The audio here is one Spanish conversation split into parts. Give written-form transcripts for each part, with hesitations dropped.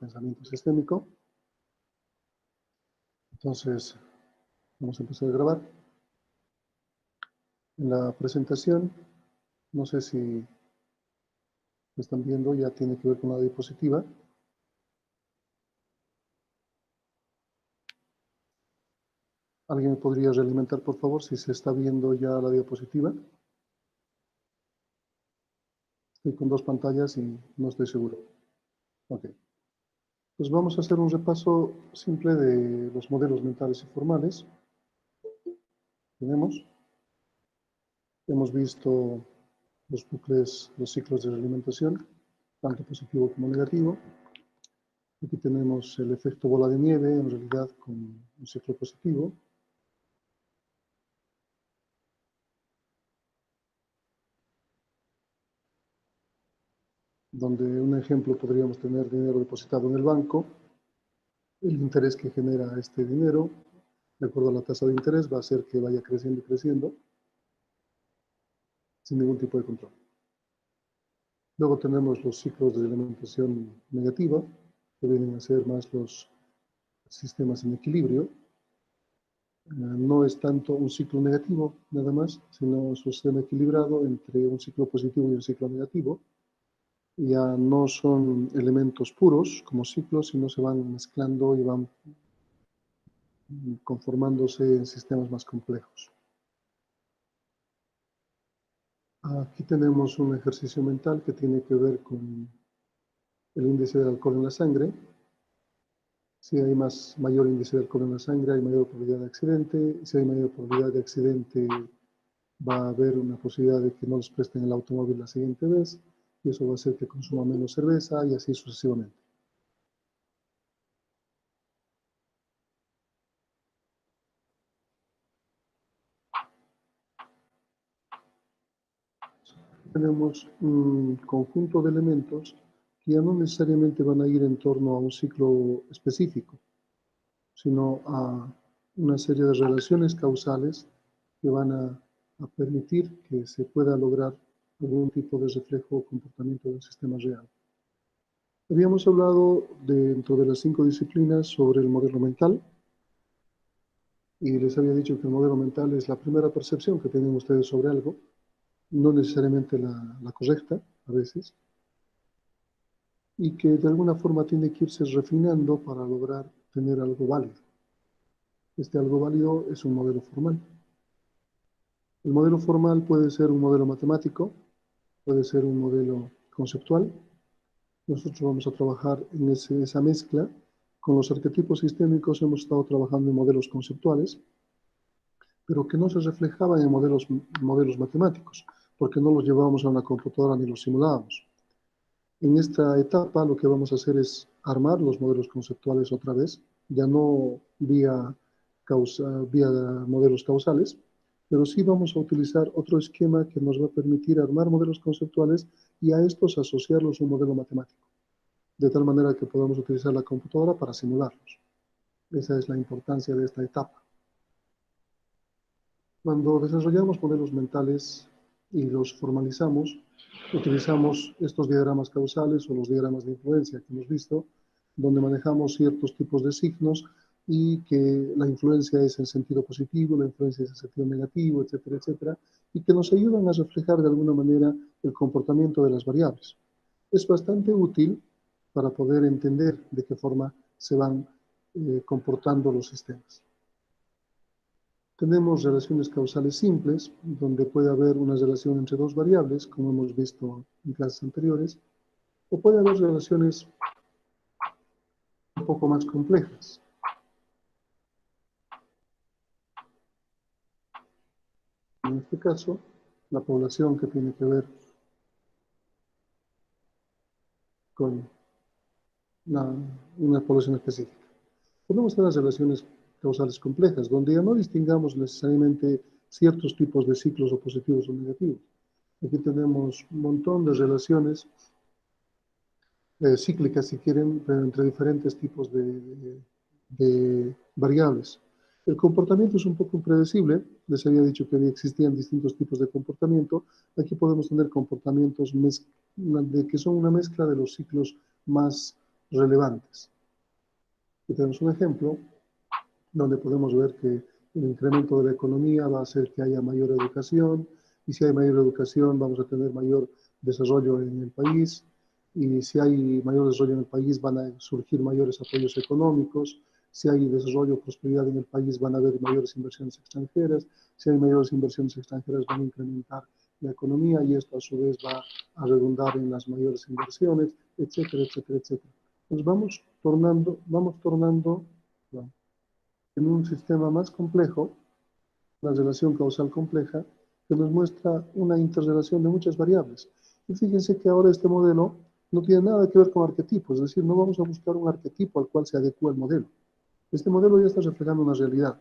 pensamiento sistémico. Entonces, vamos a empezar a grabar. En la presentación, no sé si me están viendo, ya tiene que ver con la diapositiva. ¿Alguien me podría realimentar, por favor, si se está viendo ya la diapositiva? Estoy con dos pantallas y no estoy seguro. Ok. Pues vamos a hacer un repaso simple de los modelos mentales y formales. Hemos visto los bucles, los ciclos de realimentación, tanto positivo como negativo. Aquí tenemos el efecto bola de nieve, en realidad con un ciclo positivo. Donde un ejemplo podríamos tener dinero depositado en el banco. El interés que genera este dinero, de acuerdo a la tasa de interés, va a hacer que vaya creciendo y creciendo, sin ningún tipo de control. Luego tenemos los ciclos de alimentación negativa, que vienen a ser más los sistemas en equilibrio. No es tanto un ciclo negativo, nada más, sino un sistema equilibrado entre un ciclo positivo y un ciclo negativo. Ya no son elementos puros como ciclos, sino se van mezclando y van conformándose en sistemas más complejos. Aquí tenemos un ejercicio mental que tiene que ver con el índice de alcohol en la sangre. Si hay mayor índice de alcohol en la sangre, hay mayor probabilidad de accidente. Si hay mayor probabilidad de accidente, va a haber una posibilidad de que no les presten el automóvil la siguiente vez, y eso va a hacer que consuma menos cerveza y así sucesivamente. Tenemos un conjunto de elementos que ya no necesariamente van a ir en torno a un ciclo específico, sino a una serie de relaciones causales que van a permitir que se pueda lograr algún tipo de reflejo o comportamiento del sistema real. Habíamos hablado dentro de las 5 disciplinas sobre el modelo mental, y les había dicho que el modelo mental es la primera percepción que tienen ustedes sobre algo, no necesariamente la correcta a veces, y que de alguna forma tiene que irse refinando para lograr tener algo válido. Este algo válido es un modelo formal. El modelo formal puede ser un modelo matemático, puede ser un modelo conceptual. Nosotros vamos a trabajar en esa mezcla. Con los arquetipos sistémicos hemos estado trabajando en modelos conceptuales, pero que no se reflejaban en modelos matemáticos, porque no los llevábamos a una computadora ni los simulábamos. En esta etapa lo que vamos a hacer es armar los modelos conceptuales otra vez, ya no vía modelos causales, pero sí vamos a utilizar otro esquema que nos va a permitir armar modelos conceptuales y a estos asociarlos a un modelo matemático, de tal manera que podamos utilizar la computadora para simularlos. Esa es la importancia de esta etapa. Cuando desarrollamos modelos mentales y los formalizamos, utilizamos estos diagramas causales o los diagramas de influencia que hemos visto, donde manejamos ciertos tipos de signos y que la influencia es en sentido positivo, la influencia es en sentido negativo, etcétera, etcétera, y que nos ayudan a reflejar de alguna manera el comportamiento de las variables. Es bastante útil para poder entender de qué forma se van comportando los sistemas. Tenemos relaciones causales simples, donde puede haber una relación entre dos variables, como hemos visto en clases anteriores, o puede haber relaciones un poco más complejas. En este caso, la población que tiene que ver con una población específica. Podemos tener relaciones causales complejas, donde ya no distingamos necesariamente ciertos tipos de ciclos o positivos o negativos. Aquí tenemos un montón de relaciones cíclicas, si quieren, pero entre diferentes tipos de variables. El comportamiento es un poco impredecible. Les había dicho que existían distintos tipos de comportamiento. Aquí podemos tener comportamientos que son una mezcla de los ciclos más relevantes. Aquí tenemos un ejemplo donde podemos ver que el incremento de la economía va a hacer que haya mayor educación, y si hay mayor educación vamos a tener mayor desarrollo en el país, y si hay mayor desarrollo en el país van a surgir mayores apoyos económicos, si hay desarrollo o prosperidad en el país van a haber mayores inversiones extranjeras, si hay mayores inversiones extranjeras van a incrementar la economía y esto a su vez va a redundar en las mayores inversiones, etcétera, etcétera, etcétera. Nos vamos tornando, bueno, en un sistema más complejo, una relación causal compleja, que nos muestra una interrelación de muchas variables. Y fíjense que ahora este modelo no tiene nada que ver con arquetipos, es decir, no vamos a buscar un arquetipo al cual se adecua el modelo. Este modelo ya está reflejando una realidad,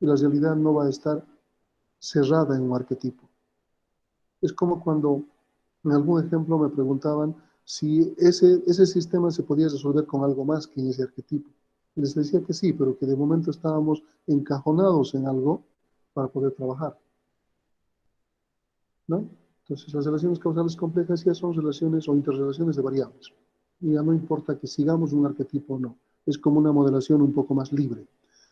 y la realidad no va a estar cerrada en un arquetipo. Es como cuando en algún ejemplo me preguntaban si ese sistema se podía resolver con algo más que en ese arquetipo. Y les decía que sí, pero que de momento estábamos encajonados en algo para poder trabajar, ¿no? Entonces, las relaciones causales complejas ya son relaciones o interrelaciones de variables. Y ya no importa que sigamos un arquetipo o no. Es como una modelación un poco más libre.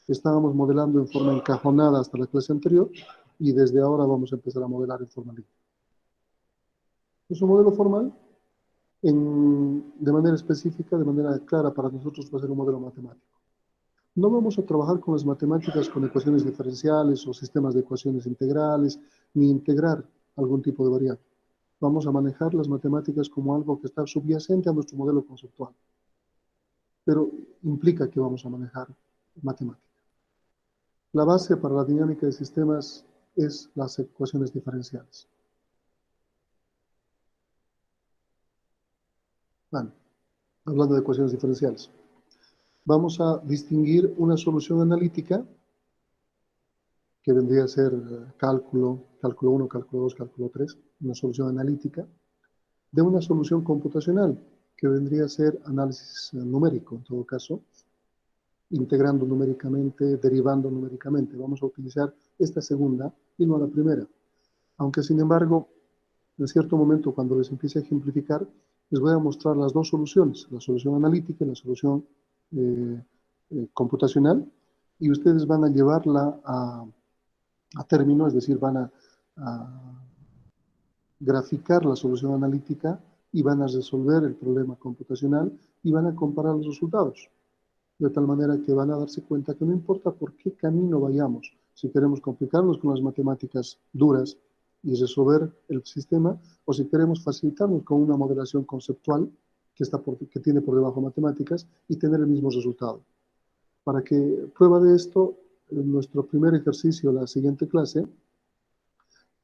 Estábamos modelando en forma encajonada hasta la clase anterior y desde ahora vamos a empezar a modelar en forma libre. Es un modelo formal de manera específica, de manera clara para nosotros va a ser un modelo matemático. No vamos a trabajar con las matemáticas con ecuaciones diferenciales o sistemas de ecuaciones integrales, ni integrar algún tipo de variable. Vamos a manejar las matemáticas como algo que está subyacente a nuestro modelo conceptual, pero implica que vamos a manejar matemáticas. La base para la dinámica de sistemas es las ecuaciones diferenciales. Bueno, hablando de ecuaciones diferenciales, vamos a distinguir una solución analítica que vendría a ser cálculo 1, cálculo 2, cálculo 3, una solución analítica, de una solución computacional, que vendría a ser análisis numérico, en todo caso, integrando numéricamente, derivando numéricamente. Vamos a utilizar esta segunda y no la primera. Aunque, sin embargo, en cierto momento, cuando les empiece a ejemplificar, les voy a mostrar las dos soluciones, la solución analítica y la solución computacional, y ustedes van a llevarla a término, es decir, van a graficar la solución analítica y van a resolver el problema computacional y van a comparar los resultados. De tal manera que van a darse cuenta que no importa por qué camino vayamos, si queremos complicarnos con las matemáticas duras y resolver el sistema, o si queremos facilitarnos con una modelación conceptual que tiene por debajo matemáticas y tener el mismo resultado. Para que prueba de esto, en nuestro primer ejercicio, la siguiente clase,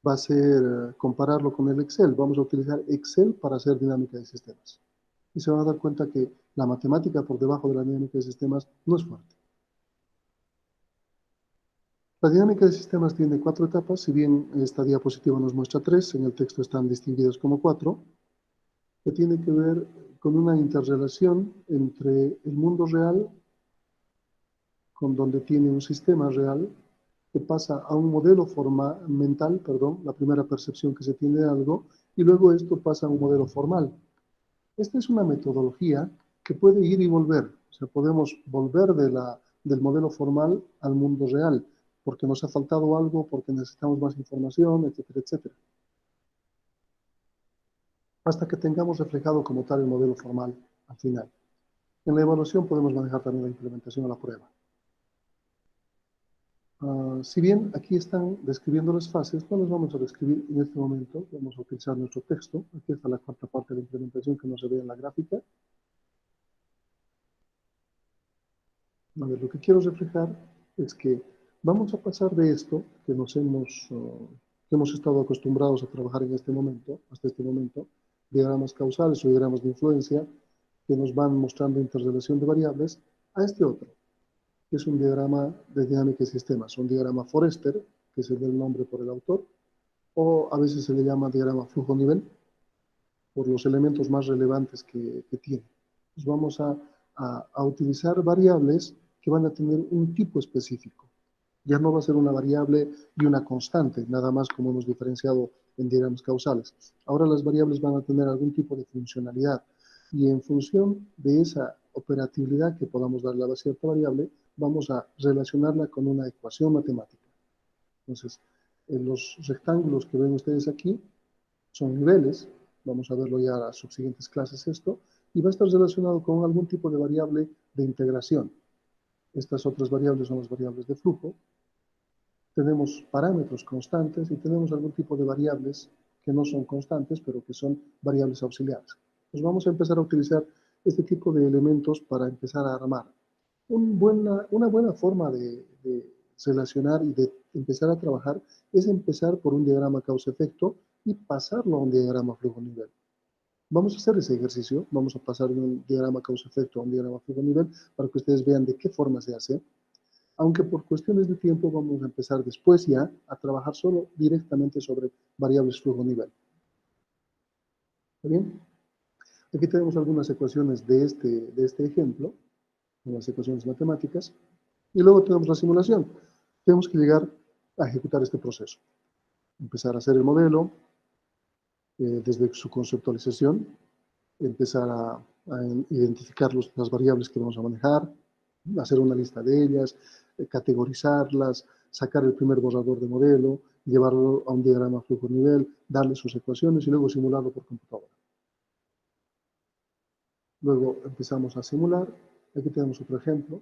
va a ser compararlo con el Excel. Vamos a utilizar Excel para hacer dinámica de sistemas. Y se van a dar cuenta que la matemática por debajo de la dinámica de sistemas no es fuerte. La dinámica de sistemas tiene 4 etapas, si bien esta diapositiva nos muestra 3, en el texto están distinguidas como 4, que tiene que ver con una interrelación entre el mundo real, con donde tiene un sistema real, que pasa a un modelo mental, la primera percepción que se tiene de algo, y luego esto pasa a un modelo formal. Esta es una metodología que puede ir y volver. O sea, podemos volver del modelo formal al mundo real, porque nos ha faltado algo, porque necesitamos más información, etcétera, etcétera. Hasta que tengamos reflejado como tal el modelo formal al final. En la evaluación podemos manejar también la implementación a la prueba. Si bien aquí están describiendo las fases, no las vamos a describir en este momento. Vamos a utilizar nuestro texto. Aquí está la cuarta parte de la implementación que no se ve en la gráfica. A ver, lo que quiero reflejar es que vamos a pasar de esto que hemos estado acostumbrados a trabajar en este momento, hasta este momento, diagramas causales o diagramas de influencia, que nos van mostrando interrelación de variables, a este otro, que es un diagrama de dinámica de sistemas, un diagrama Forester, que es el nombre por el autor, o a veces se le llama diagrama flujo-nivel, por los elementos más relevantes que tiene. Entonces vamos a utilizar variables que van a tener un tipo específico. Ya no va a ser una variable y una constante, nada más como hemos diferenciado en diagramas causales. Ahora las variables van a tener algún tipo de funcionalidad, Y en función de esa operatividad que podamos darle a la cierta variable, vamos a relacionarla con una ecuación matemática. Entonces, en los rectángulos que ven ustedes aquí son niveles, vamos a verlo ya en las subsiguientes clases esto, y va a estar relacionado con algún tipo de variable de integración. Estas otras variables son las variables de flujo. Tenemos parámetros constantes y tenemos algún tipo de variables que no son constantes, pero que son variables auxiliares. Pues vamos a empezar a utilizar este tipo de elementos para empezar a armar. Una buena forma de relacionar y de empezar a trabajar es empezar por un diagrama causa-efecto y pasarlo a un diagrama flujo-nivel. Vamos a hacer ese ejercicio, vamos a pasar de un diagrama causa-efecto a un diagrama flujo-nivel para que ustedes vean de qué forma se hace. Aunque por cuestiones de tiempo vamos a empezar después ya a trabajar solo directamente sobre variables flujo-nivel. ¿Está bien? Aquí tenemos algunas ecuaciones de este ejemplo, unas ecuaciones matemáticas, y luego tenemos la simulación. Tenemos que llegar a ejecutar este proceso. Empezar a hacer el modelo desde su conceptualización, empezar a identificar las variables que vamos a manejar, hacer una lista de ellas, categorizarlas, sacar el primer borrador de modelo, llevarlo a un diagrama flujo-nivel, darle sus ecuaciones y luego simularlo por computadora. Luego empezamos a simular. Aquí tenemos otro ejemplo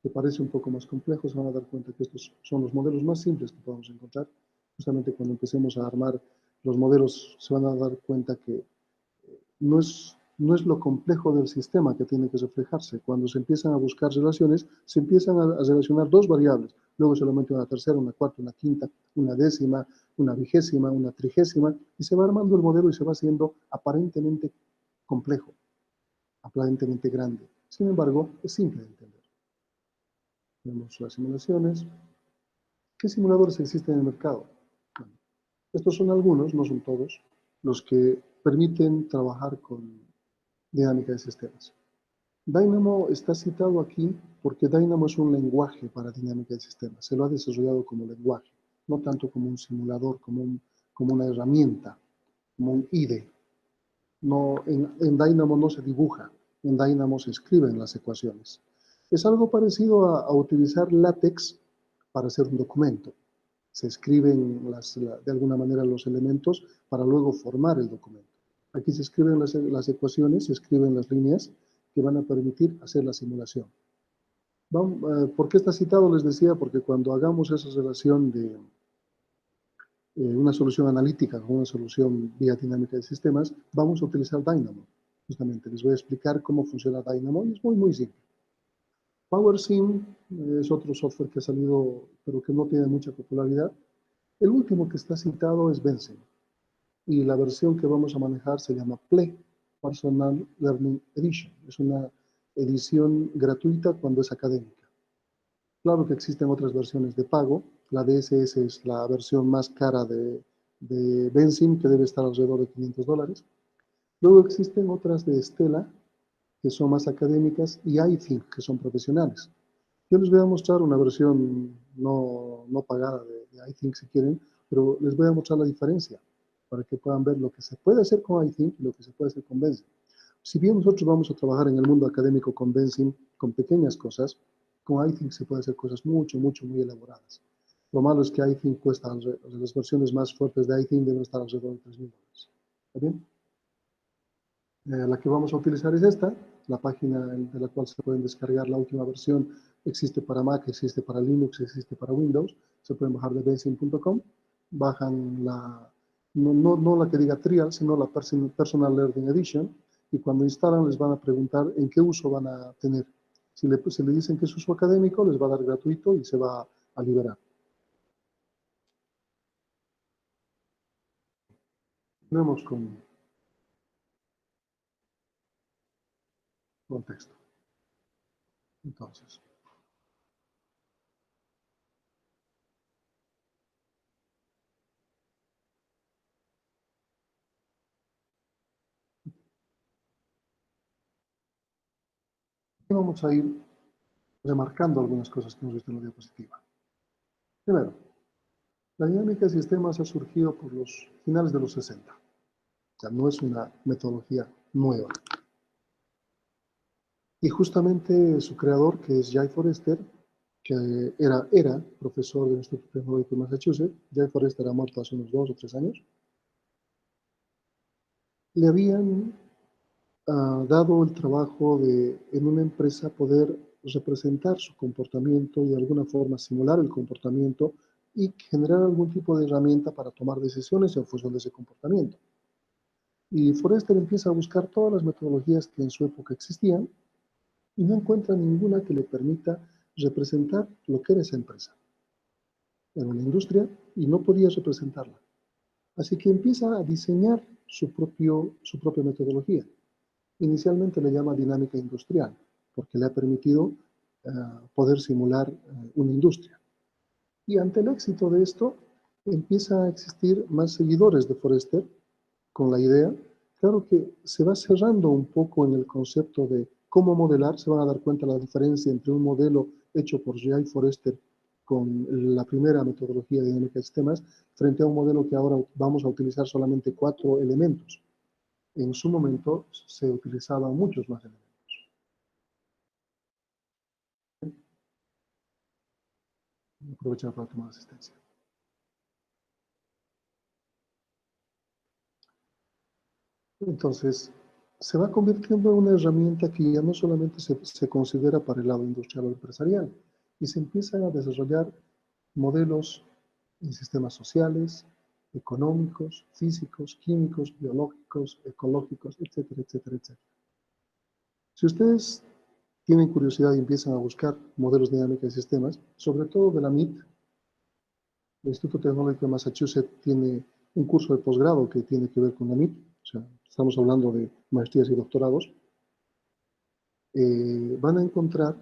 que parece un poco más complejo. Se van a dar cuenta que estos son los modelos más simples que podemos encontrar. Justamente cuando empecemos a armar los modelos se van a dar cuenta que no es lo complejo del sistema que tiene que reflejarse. Cuando se empiezan a buscar relaciones, se empiezan a relacionar dos variables, luego solamente una tercera, una cuarta, una quinta, una décima, una vigésima, una trigésima, y se va armando el modelo y se va haciendo aparentemente complejo, aparentemente grande. Sin embargo, es simple de entender. Tenemos las simulaciones. ¿Qué simuladores existen en el mercado? Bueno, estos son algunos, no son todos, los que permiten trabajar con dinámica de sistemas. Dynamo está citado aquí porque Dynamo es un lenguaje para dinámica de sistemas. Se lo ha desarrollado como lenguaje, no tanto como un simulador, como una herramienta, como un IDE. No, en Dynamo no se dibuja, en Dynamo se escriben las ecuaciones. Es algo parecido a utilizar LaTeX para hacer un documento. Se escriben de alguna manera los elementos para luego formar el documento. Aquí se escriben las ecuaciones, se escriben las líneas que van a permitir hacer la simulación. ¿Por qué está citado? Les decía, porque cuando hagamos esa relación de una solución analítica con una solución vía dinámica de sistemas, vamos a utilizar Dynamo. Justamente les voy a explicar cómo funciona Dynamo y es muy, muy simple. PowerSim es otro software que ha salido, pero que no tiene mucha popularidad. El último que está citado es Benzin. Y la versión que vamos a manejar se llama PLE, Personal Learning Edition. Es una edición gratuita cuando es académica. Claro que existen otras versiones de pago. La DSS es la versión más cara de Benzin, que debe estar alrededor de $500. Luego existen otras de Stella, que son más académicas, y iThink, que son profesionales. Yo les voy a mostrar una versión no pagada de iThink si quieren, pero les voy a mostrar la diferencia para que puedan ver lo que se puede hacer con iThink y lo que se puede hacer con Benzin. Si bien nosotros vamos a trabajar en el mundo académico con Benzin, con pequeñas cosas, con iThink se puede hacer cosas mucho, mucho, muy elaboradas. Lo malo es que iThink cuesta, las versiones más fuertes de iThink deben estar alrededor de $3,000. ¿Está bien? La que vamos a utilizar es esta, la página de la cual se pueden descargar la última versión. Existe para Mac, existe para Linux, existe para Windows. Se pueden bajar de benzin.com, bajan no la que diga Trial, sino la Personal Learning Edition, y cuando instalan les van a preguntar en qué uso van a tener. Si le dicen que es uso académico, les va a dar gratuito y se va a liberar. Tenemos con contexto. Entonces, vamos a ir remarcando algunas cosas que hemos visto en la diapositiva. Primero, la dinámica de sistemas ha surgido por los finales de los 60. O sea, no es una metodología nueva. Y justamente su creador, que es Jay Forrester, que era profesor del Instituto Tecnológico de Massachusetts, Jay Forrester ha muerto hace unos 2 o 3 años, le habían dado el trabajo de, en una empresa, poder representar su comportamiento y de alguna forma simular el comportamiento y generar algún tipo de herramienta para tomar decisiones en función de ese comportamiento. Y Forrester empieza a buscar todas las metodologías que en su época existían y no encuentra ninguna que le permita representar lo que era esa empresa. Era una industria y no podía representarla. Así que empieza a diseñar su propia metodología. Inicialmente le llama dinámica industrial, porque le ha permitido poder simular una industria. Y ante el éxito de esto, empieza a existir más seguidores de Forrester con la idea. Claro que se va cerrando un poco en el concepto de cómo modelar. Se van a dar cuenta de la diferencia entre un modelo hecho por Jay Forrester con la primera metodología de dinámica de sistemas, frente a un modelo que ahora vamos a utilizar solamente 4 elementos. En su momento se utilizaban muchos más elementos. Aprovechar para tomar asistencia. Entonces, se va convirtiendo en una herramienta que ya no solamente se considera para el lado industrial o empresarial, y se empiezan a desarrollar modelos en sistemas sociales, económicos, físicos, químicos, biológicos, ecológicos, etcétera, etcétera, etcétera. Si ustedes tienen curiosidad y empiezan a buscar modelos de dinámica de sistemas, sobre todo de la MIT, el Instituto Tecnológico de Massachusetts tiene un curso de posgrado que tiene que ver con la MIT, o sea, estamos hablando de maestrías y doctorados. Van a encontrar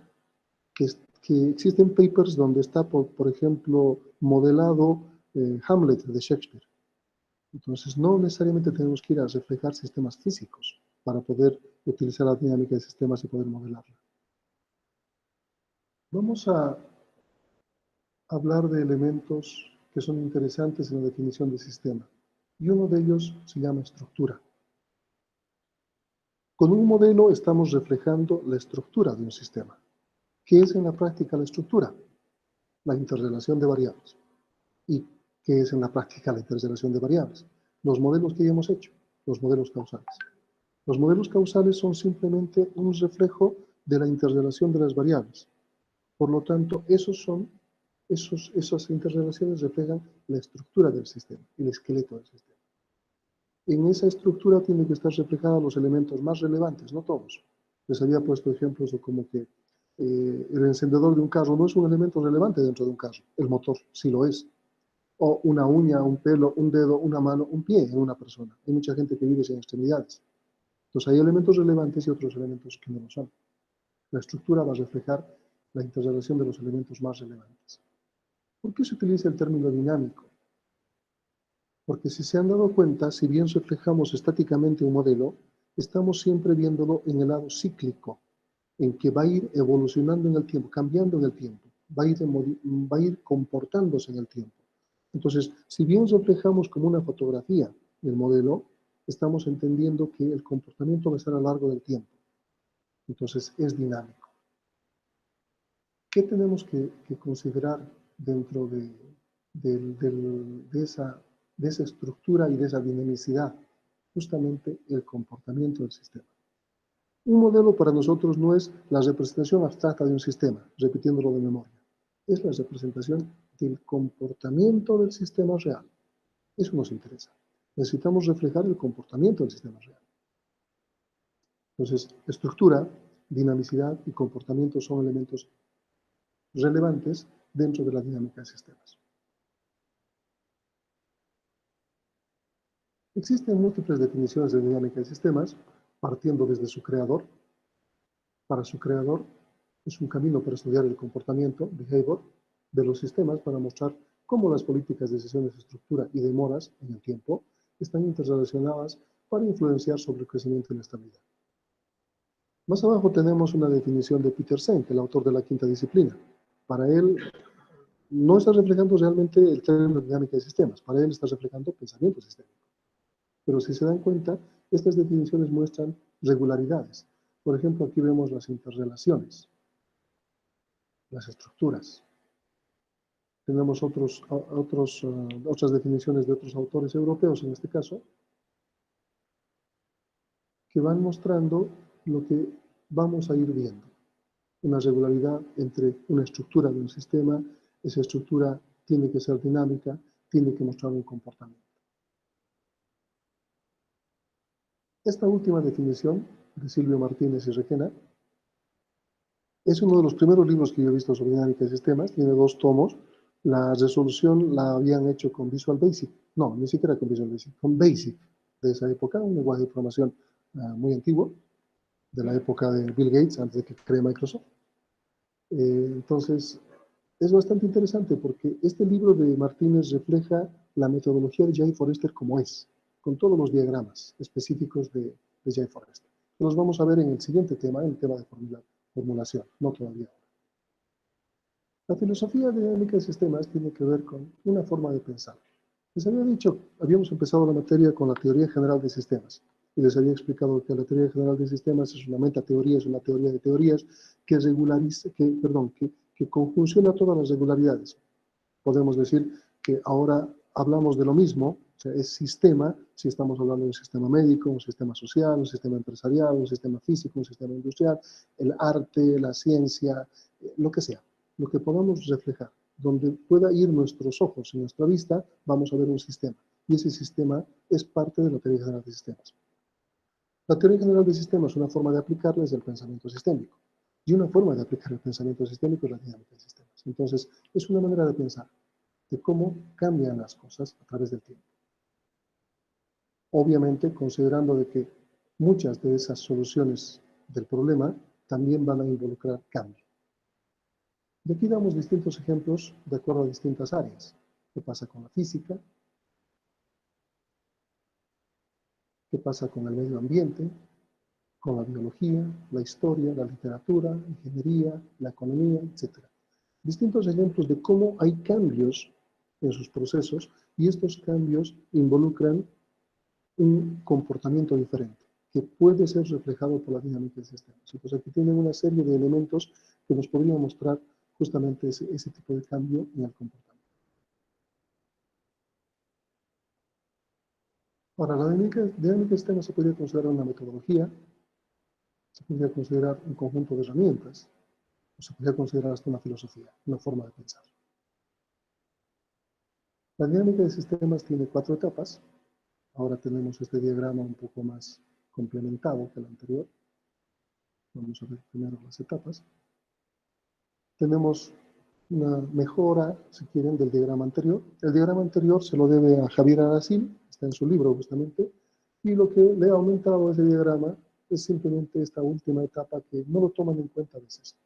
que, que, existen papers donde está, por ejemplo, modelado Hamlet de Shakespeare. Entonces, no necesariamente tenemos que ir a reflejar sistemas físicos para poder utilizar la dinámica de sistemas y poder modelarla. Vamos a hablar de elementos que son interesantes en la definición de sistema. Y uno de ellos se llama estructura. Con un modelo estamos reflejando la estructura de un sistema. ¿Qué es en la práctica la estructura? La interrelación de variables. ¿Y qué es en la práctica la interrelación de variables? Los modelos que ya hemos hecho, los modelos causales. Los modelos causales son simplemente un reflejo de la interrelación de las variables. Por lo tanto, esas interrelaciones reflejan la estructura del sistema, el esqueleto del sistema. En esa estructura tienen que estar reflejados los elementos más relevantes, no todos. Les había puesto ejemplos de como que el encendedor de un carro no es un elemento relevante dentro de un carro. El motor sí lo es. O una uña, un pelo, un dedo, una mano, un pie en una persona. Hay mucha gente que vive sin extremidades. Entonces hay elementos relevantes y otros elementos que no lo son. La estructura va a reflejar la interrelación de los elementos más relevantes. ¿Por qué se utiliza el término dinámico? Porque si se han dado cuenta, si bien reflejamos estáticamente un modelo, estamos siempre viéndolo en el lado cíclico, en que va a ir evolucionando en el tiempo, cambiando en el tiempo, va a ir comportándose en el tiempo. Entonces, si bien reflejamos como una fotografía el modelo, estamos entendiendo que el comportamiento va a estar a lo largo del tiempo. Entonces, es dinámico. ¿Qué tenemos que considerar dentro de esa estructura y de esa dinamicidad? Justamente el comportamiento del sistema. Un modelo para nosotros no es la representación abstracta de un sistema, repitiéndolo de memoria. Es la representación del comportamiento del sistema real. Eso nos interesa. Necesitamos reflejar el comportamiento del sistema real. Entonces, estructura, dinamicidad y comportamiento son elementos relevantes dentro de la dinámica de sistemas. Existen múltiples definiciones de dinámica de sistemas, partiendo desde su creador. Para su creador, es un camino para estudiar el comportamiento, behavior, de los sistemas para mostrar cómo las políticas de decisiones de estructura y demoras en el tiempo están interrelacionadas para influenciar sobre el crecimiento y la estabilidad. Más abajo tenemos una definición de Peter Senk, el autor de la quinta disciplina. Para él, no está reflejando realmente el término de dinámica de sistemas, para él está reflejando pensamiento sistémico. Pero si se dan cuenta, estas definiciones muestran regularidades. Por ejemplo, aquí vemos las interrelaciones, las estructuras. Tenemos otras definiciones de otros autores europeos, en este caso, que van mostrando lo que vamos a ir viendo. Una regularidad entre una estructura de un sistema, esa estructura tiene que ser dinámica, tiene que mostrar un comportamiento. Esta última definición de Silvio Martínez y Requena es uno de los primeros libros que yo he visto sobre dinámica de sistemas, tiene 2 tomos. La resolución la habían hecho con Visual Basic, no, ni siquiera con Visual Basic, con Basic de esa época, un lenguaje de programación muy antiguo, de la época de Bill Gates, antes de que cree Microsoft. Entonces, es bastante interesante porque este libro de Martínez refleja la metodología de Jay Forrester como es, con todos los diagramas específicos de Jay Forrester. Los vamos a ver en el siguiente tema, el tema de formulación, no todavía. La filosofía de dinámica de sistemas tiene que ver con una forma de pensar. Les había dicho, habíamos empezado la materia con la teoría general de sistemas, y les había explicado que la teoría general de sistemas es una metateoría, es una teoría de teorías que regulariza, que conjunciona todas las regularidades. Podemos decir que ahora hablamos de lo mismo, o sea, es sistema, si estamos hablando de un sistema médico, un sistema social, un sistema empresarial, un sistema físico, un sistema industrial, el arte, la ciencia, lo que sea, lo que podamos reflejar. Donde pueda ir nuestros ojos y nuestra vista, vamos a ver un sistema. Y ese sistema es parte de la teoría general de sistemas. La teoría general de sistemas, una forma de aplicarla es el pensamiento sistémico. Y una forma de aplicar el pensamiento sistémico es la dinámica de sistemas. Entonces, es una manera de pensar de cómo cambian las cosas a través del tiempo. Obviamente, considerando de que muchas de esas soluciones del problema también van a involucrar cambio. Y aquí damos distintos ejemplos de acuerdo a distintas áreas. ¿Qué pasa con la física? ¿Qué pasa con el medio ambiente? Con la biología, la historia, la literatura, la ingeniería, la economía, etc. Distintos ejemplos de cómo hay cambios en sus procesos y estos cambios involucran un comportamiento diferente que puede ser reflejado por la dinámica del sistema. Entonces aquí tienen una serie de elementos que nos podrían mostrar justamente ese tipo de cambio en el comportamiento. Ahora, la dinámica del sistema se podría considerar una metodología, se podría considerar un conjunto de herramientas, o se podría considerar hasta una filosofía, una forma de pensar. La dinámica de sistemas tiene 4 etapas. Ahora tenemos este diagrama un poco más complementado que el anterior. Vamos a ver primero las etapas. Tenemos una mejora, si quieren, del diagrama anterior. El diagrama anterior se lo debe a Javier Aracil, está en su libro justamente, y lo que le ha aumentado a ese diagrama es simplemente esta última etapa que no lo toman en cuenta a veces.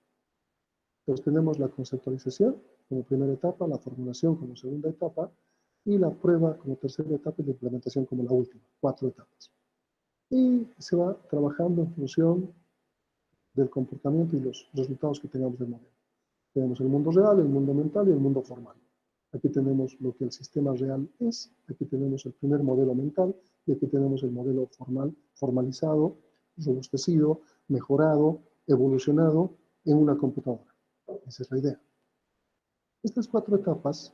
Entonces tenemos la conceptualización como primera etapa, la formulación como segunda etapa, y la prueba como tercera etapa y la implementación como la última, 4 etapas. Y se va trabajando en función del comportamiento y los resultados que tengamos del modelo. Tenemos el mundo real, el mundo mental y el mundo formal. Aquí tenemos lo que el sistema real es, aquí tenemos el primer modelo mental y aquí tenemos el modelo formal, formalizado, robustecido, mejorado, evolucionado en una computadora. Esa es la idea. Estas 4 etapas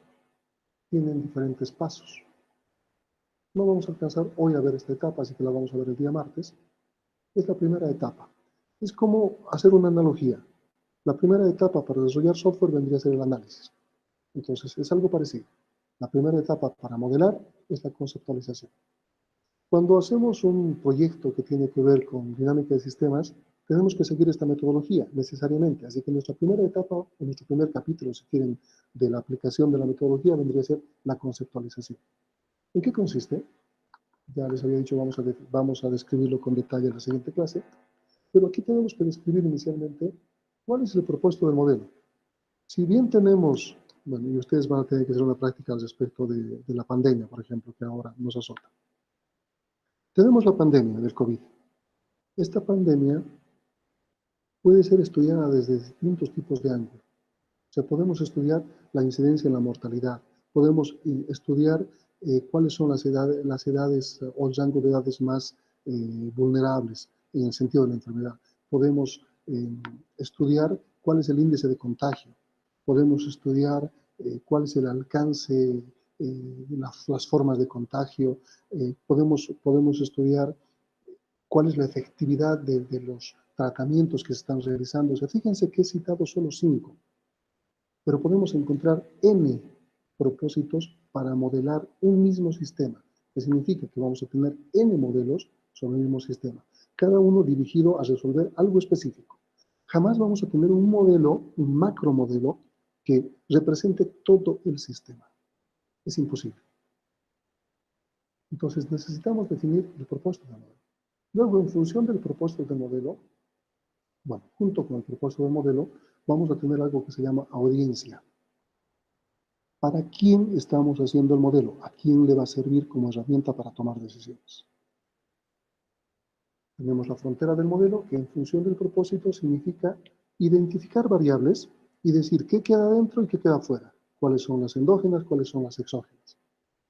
tienen diferentes pasos. No vamos a alcanzar hoy a ver esta etapa, así que la vamos a ver el día martes. Es la primera etapa. Es como hacer una analogía. La primera etapa para desarrollar software vendría a ser el análisis. Entonces, es algo parecido. La primera etapa para modelar es la conceptualización. Cuando hacemos un proyecto que tiene que ver con dinámica de sistemas, tenemos que seguir esta metodología necesariamente. Así que nuestra primera etapa, o nuestro primer capítulo, si quieren, de la aplicación de la metodología vendría a ser la conceptualización. ¿En qué consiste? Ya les había dicho, vamos a describirlo con detalle en la siguiente clase. Pero aquí tenemos que describir inicialmente cuál es el propósito del modelo. Si bien tenemos, bueno, y ustedes van a tener que hacer una práctica al respecto de la pandemia, por ejemplo, que ahora nos azota. Tenemos la pandemia del COVID. Esta pandemia puede ser estudiada desde distintos tipos de ángulos. O sea, podemos estudiar la incidencia en la mortalidad, podemos estudiar cuáles son las edades o el rango de edades más vulnerables en el sentido de la enfermedad. podemos estudiar cuál es el índice de contagio, podemos estudiar cuál es el alcance, las formas de contagio, podemos estudiar cuál es la efectividad de los tratamientos que se están realizando. O sea, fíjense que he citado solo 5, pero podemos encontrar N propósitos para modelar un mismo sistema, que significa que vamos a tener N modelos sobre el mismo sistema, cada uno dirigido a resolver algo específico. Jamás vamos a tener un modelo, un macromodelo, que represente todo el sistema. Es imposible. Entonces necesitamos definir el propósito del modelo. Luego, en función del propósito del modelo, bueno, junto con el propósito del modelo, vamos a tener algo que se llama audiencia. ¿Para quién estamos haciendo el modelo? ¿A quién le va a servir como herramienta para tomar decisiones? Tenemos la frontera del modelo, que en función del propósito significa identificar variables y decir qué queda dentro y qué queda fuera. Cuáles son las endógenas, cuáles son las exógenas.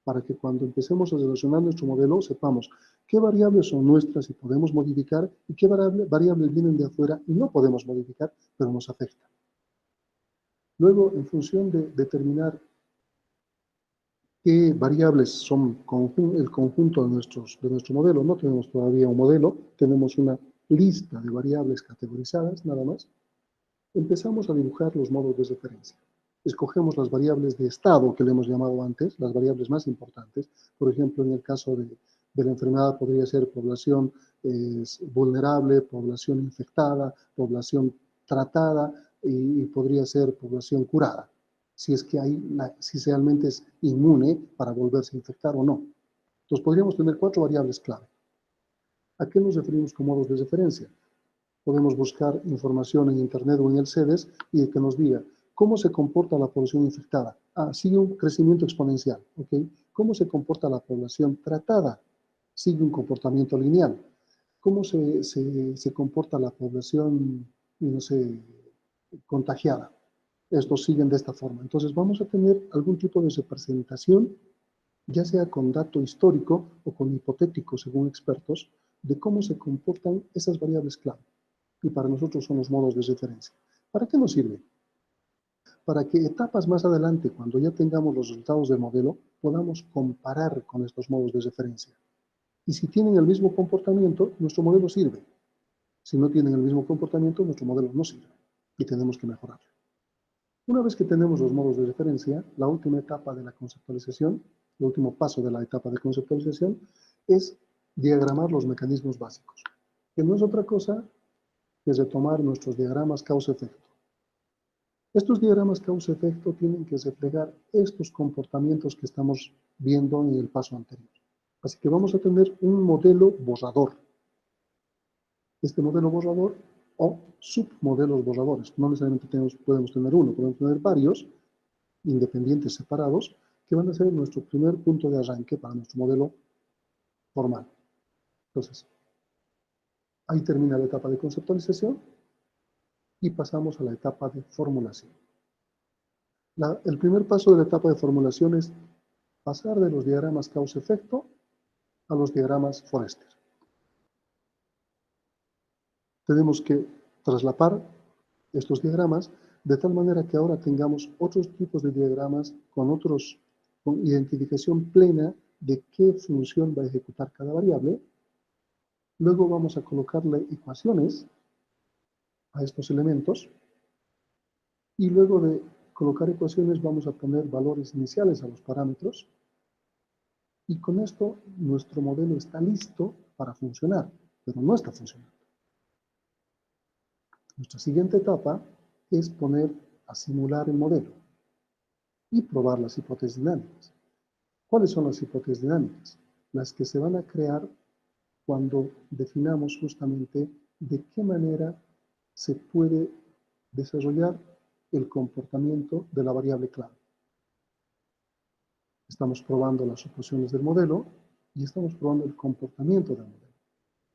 Para que cuando empecemos a relacionar nuestro modelo sepamos qué variables son nuestras y podemos modificar y qué variables vienen de afuera y no podemos modificar, pero nos afectan. Luego, en función de determinar qué variables son el conjunto de nuestro modelo, no tenemos todavía un modelo, tenemos una lista de variables categorizadas, nada más, empezamos a dibujar los modos de referencia. Escogemos las variables de estado que le hemos llamado antes, las variables más importantes. Por ejemplo, en el caso de la enfermedad podría ser población vulnerable, población infectada, población tratada y podría ser población curada, si es que si realmente es inmune para volverse a infectar o no. Entonces podríamos tener 4 variables clave. ¿A qué nos referimos con modos de referencia? Podemos buscar información en Internet o en el CEDES y que nos diga cómo se comporta la población infectada. Sigue un crecimiento exponencial. ¿Okay? ¿Cómo se comporta la población tratada? Sigue un comportamiento lineal. ¿Cómo se comporta la población, no sé, contagiada? Estos siguen de esta forma. Entonces vamos a tener algún tipo de representación, ya sea con dato histórico o con hipotético, según expertos, de cómo se comportan esas variables clave. Y para nosotros son los modos de referencia. ¿Para qué nos sirve? Para que etapas más adelante, cuando ya tengamos los resultados del modelo, podamos comparar con estos modos de referencia. Y si tienen el mismo comportamiento, nuestro modelo sirve. Si no tienen el mismo comportamiento, nuestro modelo no sirve y tenemos que mejorarlo. Una vez que tenemos los modos de referencia, la última etapa de la conceptualización, el último paso de la etapa de conceptualización, es diagramar los mecanismos básicos, que no es otra cosa que retomar nuestros diagramas causa-efecto. Estos diagramas causa-efecto tienen que reflejar estos comportamientos que estamos viendo en el paso anterior. Así que vamos a tener un modelo borrador. Este modelo borrador o submodelos borradores. No necesariamente podemos tener uno, podemos tener varios, independientes, separados, que van a ser nuestro primer punto de arranque para nuestro modelo formal. Entonces, ahí termina la etapa de conceptualización y pasamos a la etapa de formulación. El primer paso de la etapa de formulación es pasar de los diagramas causa-efecto a los diagramas Forester. Tenemos que traslapar estos diagramas de tal manera que ahora tengamos otros tipos de diagramas con identificación plena de qué función va a ejecutar cada variable. Luego vamos a colocarle ecuaciones a estos elementos y luego de colocar ecuaciones vamos a poner valores iniciales a los parámetros y con esto nuestro modelo está listo para funcionar, pero no está funcionando. Nuestra siguiente etapa es poner a simular el modelo y probar las hipótesis dinámicas. ¿Cuáles son las hipótesis dinámicas? Las que se van a crear cuando definamos justamente de qué manera se puede desarrollar el comportamiento de la variable clave. Estamos probando las suposiciones del modelo y estamos probando el comportamiento del modelo.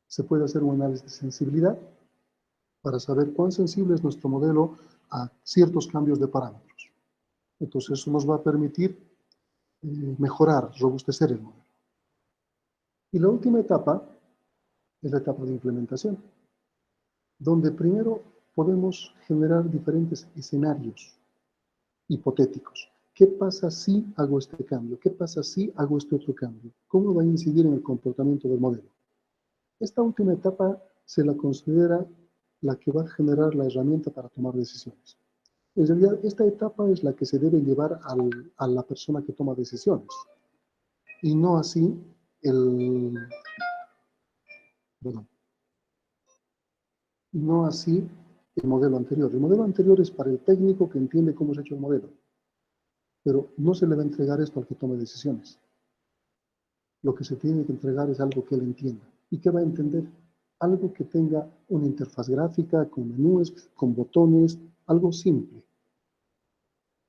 Se puede hacer un análisis de sensibilidad para saber cuán sensible es nuestro modelo a ciertos cambios de parámetros. Entonces eso nos va a permitir mejorar, robustecer el modelo. Y la última etapa es la etapa de implementación. donde primero podemos generar diferentes escenarios hipotéticos. ¿Qué pasa si hago este cambio? ¿Qué pasa si hago este otro cambio? ¿Cómo va a incidir en el comportamiento del modelo? Esta última etapa se la considera la que va a generar la herramienta para tomar decisiones. En realidad, esta etapa es la que se debe llevar a la persona que toma decisiones, y no así el, perdón, no así el modelo anterior. El modelo anterior es para el técnico que entiende cómo se ha hecho el modelo, pero no se le va a entregar esto al que tome decisiones. Lo que se tiene que entregar es algo que él entienda. ¿Y qué va a entender? Algo que tenga una interfaz gráfica, con menús, con botones, algo simple.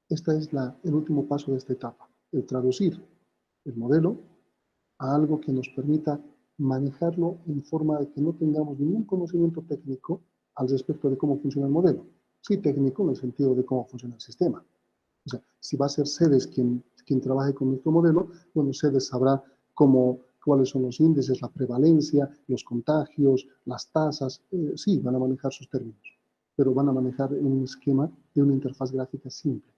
Este es el último paso de esta etapa, el traducir el modelo a algo que nos permita manejarlo en forma de que no tengamos ningún conocimiento técnico al respecto de cómo funciona el modelo. Sí, técnico en el sentido de cómo funciona el sistema. O sea, si va a ser CEDES quien trabaje con nuestro modelo, bueno, CEDES sabrá cuáles son los índices, la prevalencia, los contagios, las tasas. Sí, van a manejar sus términos, pero van a manejar un esquema de una interfaz gráfica simple.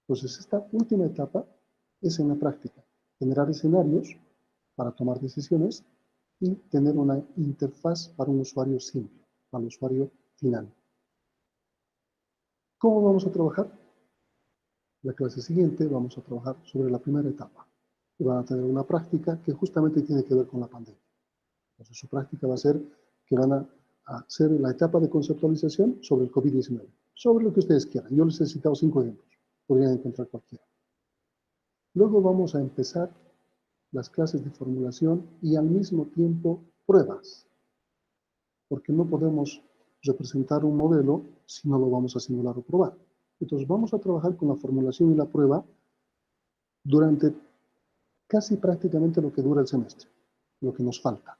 Entonces, esta última etapa es en la práctica, generar escenarios para tomar decisiones y tener una interfaz para un usuario simple, para el usuario final. ¿Cómo vamos a trabajar? La clase siguiente vamos a trabajar sobre la primera etapa. Y van a tener una práctica que justamente tiene que ver con la pandemia. Entonces, su práctica va a ser que van a hacer la etapa de conceptualización sobre el COVID-19, sobre lo que ustedes quieran. Yo les he citado 5 ejemplos, podrían encontrar cualquiera. Luego vamos a empezar las clases de formulación y al mismo tiempo pruebas, porque no podemos representar un modelo si no lo vamos a simular o probar. Entonces vamos a trabajar con la formulación y la prueba durante casi prácticamente lo que dura el semestre, lo que nos falta.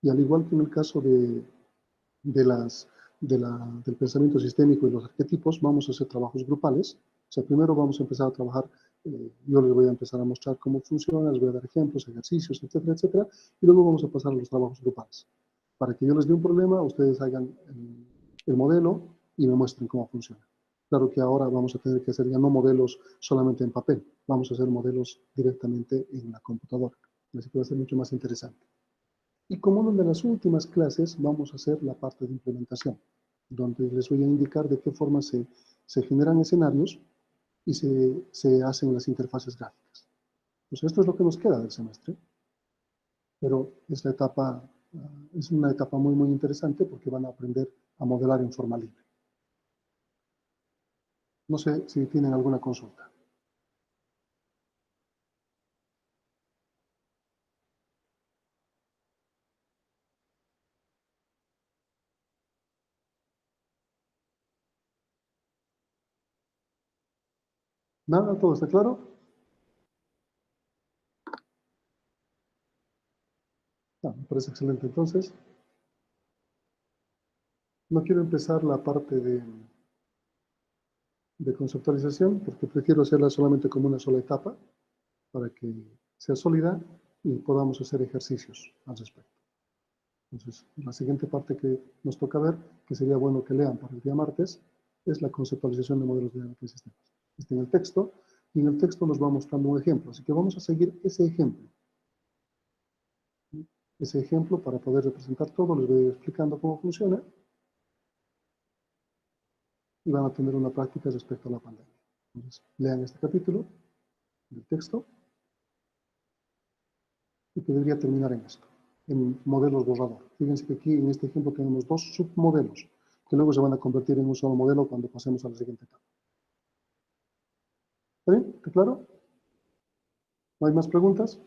Y al igual que en el caso del pensamiento sistémico y los arquetipos, vamos a hacer trabajos grupales. O sea, primero vamos a empezar a trabajar, yo les voy a empezar a mostrar cómo funciona, les voy a dar ejemplos, ejercicios, etcétera, etcétera, y luego vamos a pasar a los trabajos grupales. Para que yo les dé un problema, ustedes hagan el modelo y me muestren cómo funciona. Claro que ahora vamos a tener que hacer ya no modelos solamente en papel, vamos a hacer modelos directamente en la computadora. Así que va a ser mucho más interesante. Y como una de las últimas clases, vamos a hacer la parte de implementación, donde les voy a indicar de qué forma se generan escenarios y se hacen las interfaces gráficas. Pues esto es lo que nos queda del semestre, pero es es una etapa muy, muy interesante porque van a aprender a modelar en forma libre. No sé si tienen alguna consulta. ¿Nada? ¿Todo está claro? Me parece excelente. Entonces, no quiero empezar la parte de conceptualización porque prefiero hacerla solamente como una sola etapa para que sea sólida y podamos hacer ejercicios al respecto. Entonces, la siguiente parte que nos toca ver, que sería bueno que lean para el día martes, es la conceptualización de modelos de análisis de sistemas. Está en el texto, y en el texto nos va mostrando un ejemplo, así que vamos a seguir ese ejemplo. Ese ejemplo, para poder representar todo, les voy a ir explicando cómo funciona, y van a tener una práctica respecto a la pandemia. Entonces, lean este capítulo del texto, y que debería terminar en esto, en modelos borrador. Fíjense que aquí en este ejemplo tenemos 2 submodelos, que luego se van a convertir en un solo modelo cuando pasemos a la siguiente etapa. ¿Está bien? ¿Está claro? ¿No hay más preguntas?